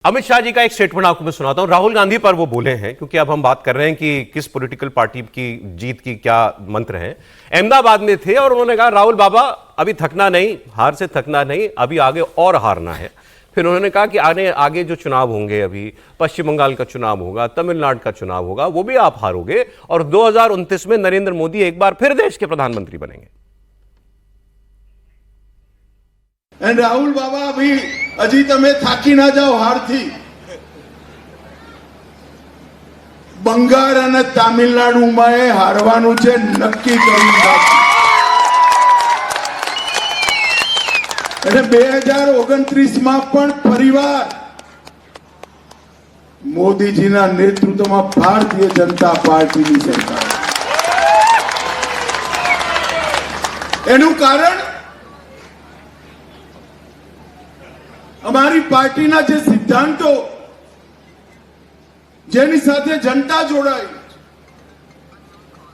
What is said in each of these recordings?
अमित शाह जी का एक स्टेटमेंट आपको मैं सुनाता हूं। राहुल गांधी पर वो बोले हैं, क्योंकि अब हम बात कर रहे हैं कि किस पॉलिटिकल पार्टी की जीत की क्या मंत्र हैं। अहमदाबाद में थे और उन्होंने कहा राहुल बाबा अभी थकना नहीं, हार से थकना नहीं, अभी आगे और हारना है। फिर उन्होंने कहा कि आगे जो चुनाव होंगे, अभी पश्चिम बंगाल का चुनाव होगा, तमिलनाडु का चुनाव होगा, वो भी आप हारोगे और 2029 में नरेंद्र मोदी एक बार फिर देश के प्रधानमंत्री बनेंगे। राहुल बाबा अभी हजी तमे थाकी ना जाओ हारथी। બંગાળ અને તામિલનાડુમાં હારવાનું છે નક્કી કરી નાખ્યું અને 2029 માં પણ ફરીવાર મોદીજીના નેતૃત્વમાં ભારતીય જનતા પાર્ટીની સરકાર। એનું કારણ અમારી પાર્ટીના જે સિદ્ધાંતો જેની સાથે जनता જોડાઈ,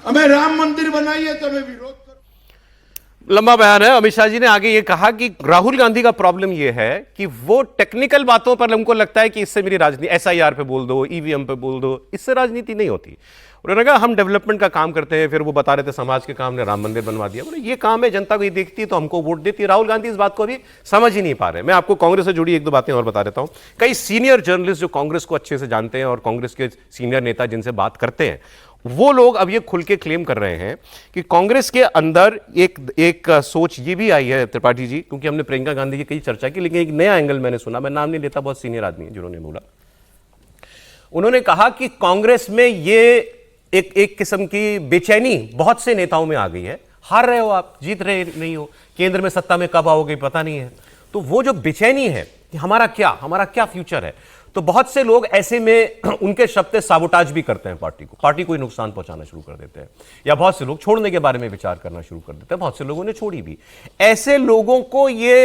અમે રામ મંદિર બનાવીએ તમે વિરોધ કરો। लंबा बयान है। अमित शाह जी ने आगे ये कहा कि राहुल गांधी का प्रॉब्लम ये है कि वो टेक्निकल बातों पर उनको लगता है कि इससे मेरी राजनीति, एसआईआर पे बोल दो, ईवीएम पे बोल दो, इससे राजनीति नहीं होती। उन्होंने कहा हम डेवलपमेंट का काम करते हैं। फिर वो बता रहे थे समाज के काम ने राम मंदिर बनवा दिया। बोले ये काम है, जनता को ये देखती है तो हमको वोट देती है। राहुल गांधी इस बात को अभी समझ ही नहीं पा रहे। मैं आपको कांग्रेस से जुड़ी एक दो बातें और बता देता हूं। कई सीनियर जर्नलिस्ट जो कांग्रेस को अच्छे से जानते हैं और कांग्रेस के सीनियर नेता जिनसे बात करते हैं, वो लोग अब ये खुल के क्लेम कर रहे हैं कि कांग्रेस के अंदर एक सोच ये भी आई है, त्रिपाठी जी, क्योंकि हमने प्रियंका गांधी की कई चर्चा की, लेकिन एक नया एंगल मैंने सुना, मैं नाम नहीं लेता, बहुत सीनियर आदमी है जिन्होंने बोला। उन्होंने कहा कि कांग्रेस में ये एक किस्म की बेचैनी बहुत से नेताओं में आ गई है। हार रहे हो आप, जीत रहे नहीं हो, केंद्र में सत्ता में कब आओगे पता नहीं है, तो वो जो बेचैनी है कि हमारा क्या फ्यूचर है, तो बहुत से लोग ऐसे में उनके शब्द से साबोटाज भी करते हैं पार्टी को ही नुकसान पहुंचाना शुरू कर देते हैं, या बहुत से लोग छोड़ने के बारे में विचार करना शुरू कर देते हैं। बहुत से लोगों ने छोड़ी भी। ऐसे लोगों को ये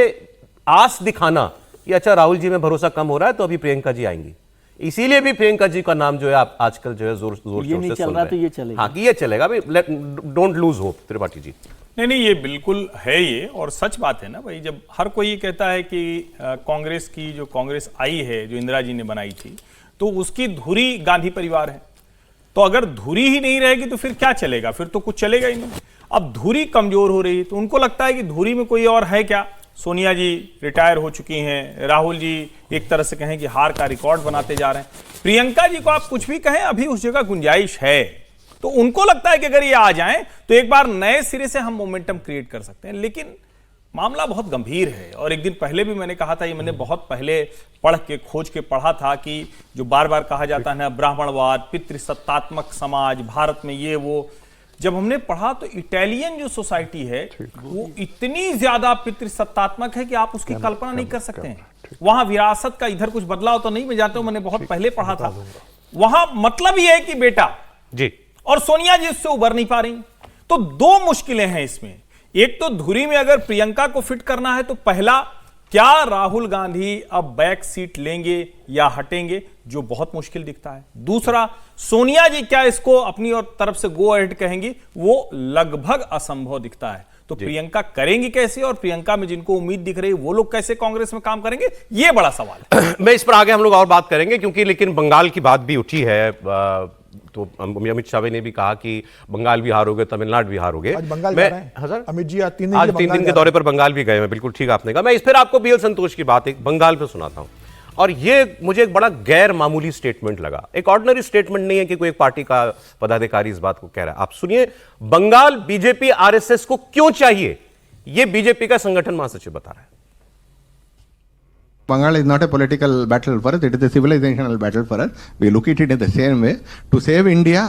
आस दिखाना कि अच्छा राहुल जी में भरोसा कम हो रहा है तो अभी प्रियंका जी आएंगी, इसीलिए भी प्रियंका जी का नाम जो है आप आजकल जो है जोर शोर से सुन रहे हैं। तो ये चलेगा, हाँ कि ये चलेगा। Don't lose hope Tripathi ji. नहीं, ये बिल्कुल है ये, और सच बात है ना भाई। जब हर कोई ये कहता है कि कांग्रेस की जो कांग्रेस आई है, जो इंदिरा जी ने बनाई थी, तो उसकी धुरी गांधी परिवार है, तो अगर धुरी ही नहीं रहेगी तो फिर क्या चलेगा? फिर तो कुछ चलेगा ही नहीं। अब धुरी कमजोर हो रही है तो उनको लगता है कि धुरी में कोई और है क्या। सोनिया जी रिटायर हो चुकी हैं, राहुल जी एक तरह से कहें कि हार का रिकॉर्ड बनाते जा रहे हैं, प्रियंका जी को आप कुछ भी कहें अभी उस जगह गुंजाइश है, तो उनको लगता है कि अगर ये आ जाएं तो एक बार नए सिरे से हम मोमेंटम क्रिएट कर सकते हैं। लेकिन मामला बहुत गंभीर है, और एक दिन पहले भी मैंने कहा था, ये मैंने बहुत पहले पढ़ के खोज के पढ़ा था कि जो बार बार कहा जाता है ना, ब्राह्मणवाद, पितृसत्तात्मक समाज, भारत में ये वो, जब हमने पढ़ा तो इटालियन जो सोसाइटी है वो इतनी ज्यादा पितृसत्तात्मक है कि आप उसकी कल्पना नहीं कर सकते हैं। वहां विरासत का इधर कुछ बदलाव तो नहीं, मैं जानता हूं, मैंने बहुत पहले पढ़ा था। वहां मतलब ये है कि बेटा जी, और सोनिया जी उससे उबर नहीं पा रही। तो दो मुश्किलें हैं इसमें। एक तो धुरी में अगर प्रियंका को फिट करना है तो पहला, क्या राहुल गांधी अब बैक सीट लेंगे या हटेंगे, जो बहुत मुश्किल दिखता है। दूसरा, सोनिया जी क्या इसको अपनी और तरफ से गो अहेड कहेंगी, वो लगभग असंभव दिखता है। तो प्रियंका करेंगी कैसे, और प्रियंका में जिनको उम्मीद दिख रही है वो लोग कैसे कांग्रेस में काम करेंगे, ये बड़ा सवाल है। मैं इस पर आगे हम लोग और बात करेंगे, क्योंकि लेकिन बंगाल की बात भी उठी है। तो अमित शाह ने भी कहा कि बंगाल भी हारोगे, तमिलनाडु भी हारोगे। आज बंगाल जा रहे हैं अमित जी, आज 3 दिन के दौरे पर बंगाल भी गए हैं। बिल्कुल ठीक आपने कहा। मैं इस पर आपको बीएल संतोष की बात एक बंगाल पे सुनाता हूं, और ये मुझे एक बड़ा गैर मामूली स्टेटमेंट लगा। एक ऑर्डिनरी स्टेटमेंट नहीं है कि कोई एक पार्टी का पदाधिकारी इस बात को कह रहा है। आप सुनिए, बंगाल बीजेपी आरएसएस को क्यों चाहिए, ये बीजेपी का संगठन महासचिव बता रहा है। Bengal is not a political battle for us, it is a civilizational battle for us. We look at it in the same way. To save India,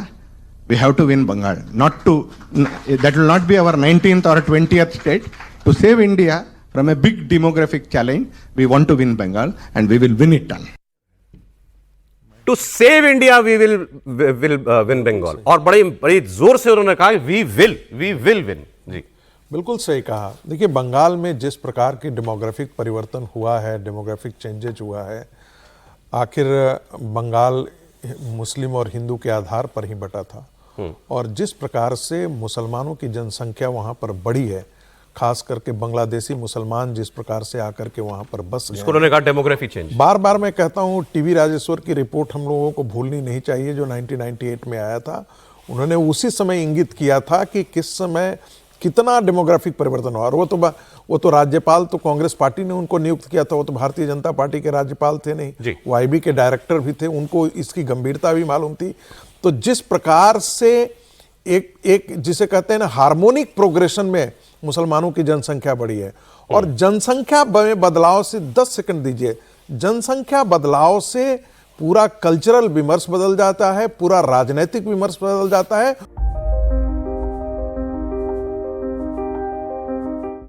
we have to win Bengal. That will not be our 19th or 20th state. To save India from a big demographic challenge, we want to win Bengal and we will win it all. To save India, we will win Bengal. और बड़े जोर से उन्होंने कहा we will win। जी बिल्कुल सही कहा। देखिए, बंगाल में जिस प्रकार की डेमोग्राफिक परिवर्तन हुआ है, डेमोग्राफिक चेंजेज हुआ है, आखिर बंगाल मुस्लिम और हिंदू के आधार पर ही बटा था, और जिस प्रकार से मुसलमानों की जनसंख्या वहाँ पर बढ़ी है, खास करके बांग्लादेशी मुसलमान जिस प्रकार से आकर के वहां पर बस गए। जिसको उन्होंने कहा डेमोग्राफी चेंज। बार बार मैं कहता हूं टीवी राजेश्वर की रिपोर्ट हम लोगों को भूलनी नहीं चाहिए जो 1998 में आया था। उन्होंने उसी समय इंगित किया था कि किस समय कितना डेमोग्राफिक परिवर्तन हुआ। और वो तो राज्यपाल तो कांग्रेस पार्टी ने उनको नियुक्त किया था, वो तो भारतीय जनता पार्टी के राज्यपाल थे नहीं, वो आईबी के डायरेक्टर भी थे, उनको इसकी गंभीरता भी मालूम थी। तो जिस प्रकार से एक जिसे कहते हैं ना हार्मोनिक प्रोग्रेशन में मुसलमानों की जनसंख्या बढ़ी है, और जनसंख्या में बदलाव से 10 सेकंड दीजिए, जनसंख्या बदलाव से पूरा कल्चरल विमर्श बदल जाता है, पूरा राजनीतिक विमर्श बदल जाता है।